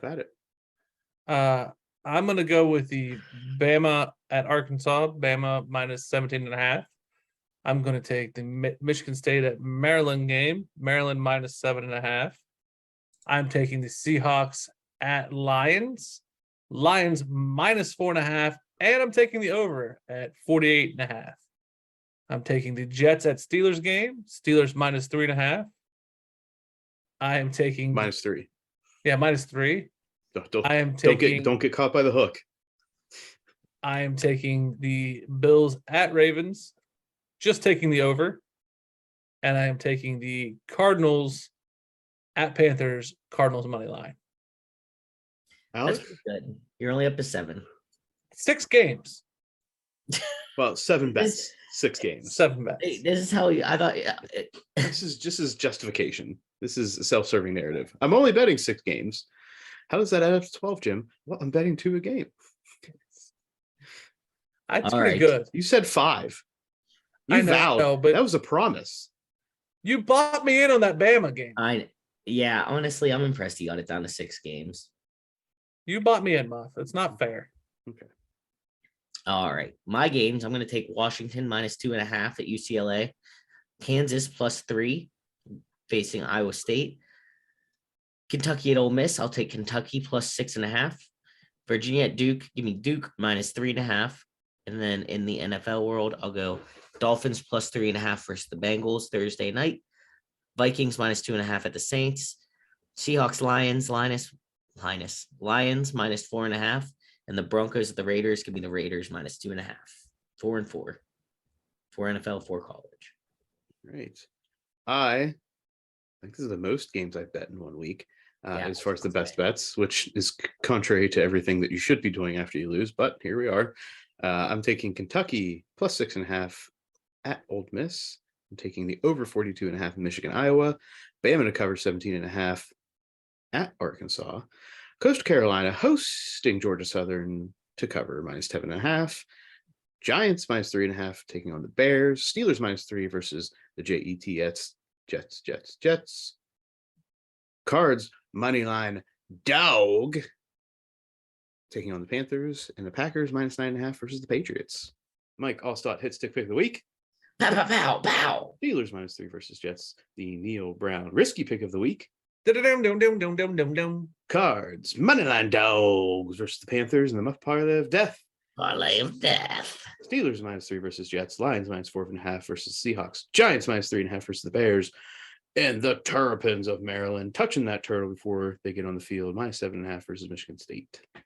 Have at it. I'm going to go with the Bama at Arkansas, Bama minus 17.5. I'm going to take the Michigan State at Maryland game, Maryland minus 7.5. I'm taking the Seahawks at Lions, Lions minus 4.5. And I'm taking the over at 48.5. I'm taking the Jets at Steelers game, Steelers minus 3.5. I am taking -3. Yeah, -3. Don't get caught by the hook. I am taking the Bills at Ravens, just taking the over. And I am taking the Cardinals at Panthers, Cardinals money line. Alex? That's good. You're only up to 7. 6 games. Well, 7 bets, 6 games. 7 bets. This is how I thought. This is just as justification. This is a self-serving narrative. I'm only betting 6 games. How does that add up to 12, Jim? Well, I'm betting 2 a game. That's pretty good. You said 5. You I know, vowed, but that was a promise. You bought me in on that Bama game. Yeah, honestly, I'm impressed you got it down to 6 games. You bought me in, Muff. It's not fair. Okay. All right. My games, I'm going to take Washington minus 2.5 at UCLA. Kansas +3 facing Iowa State. Kentucky at Ole Miss, I'll take Kentucky +6.5. Virginia at Duke, give me Duke minus 3.5. And then in the NFL world, I'll go Dolphins +3.5 versus the Bengals Thursday night. Vikings minus 2.5 at the Saints. Seahawks, Lions minus 4.5. And the Broncos at the Raiders, give me the Raiders minus 2.5. 4-4. 4 NFL, 4 college. Right. I think this is the most games I've bet in 1 week. As far as the best bets, which is contrary to everything that you should be doing after you lose, but here we are. I'm taking Kentucky +6.5 at Ole Miss. I'm taking the over 42.5 in Michigan, Iowa. Bama to cover 17.5 at Arkansas. Coastal Carolina hosting Georgia Southern to cover -10.5. Giants -3.5 taking on the Bears. Steelers -3 versus the Jets. Cards moneyline dog taking on the Panthers, and the Packers -9.5 versus the Patriots. Mike Allstott hit stick pick of the week. Pow, pow, pow, pow. Steelers -3 versus Jets. The Neil Brown risky pick of the week. Cards moneyline dogs versus the Panthers, and the Muff Parlay of Death. Parlay of Death. Steelers -3 versus Jets. Lions -4.5 versus Seahawks. Giants -3.5 versus the Bears. And the Terrapins of Maryland touching that turtle before they get on the field, -7.5 versus Michigan State.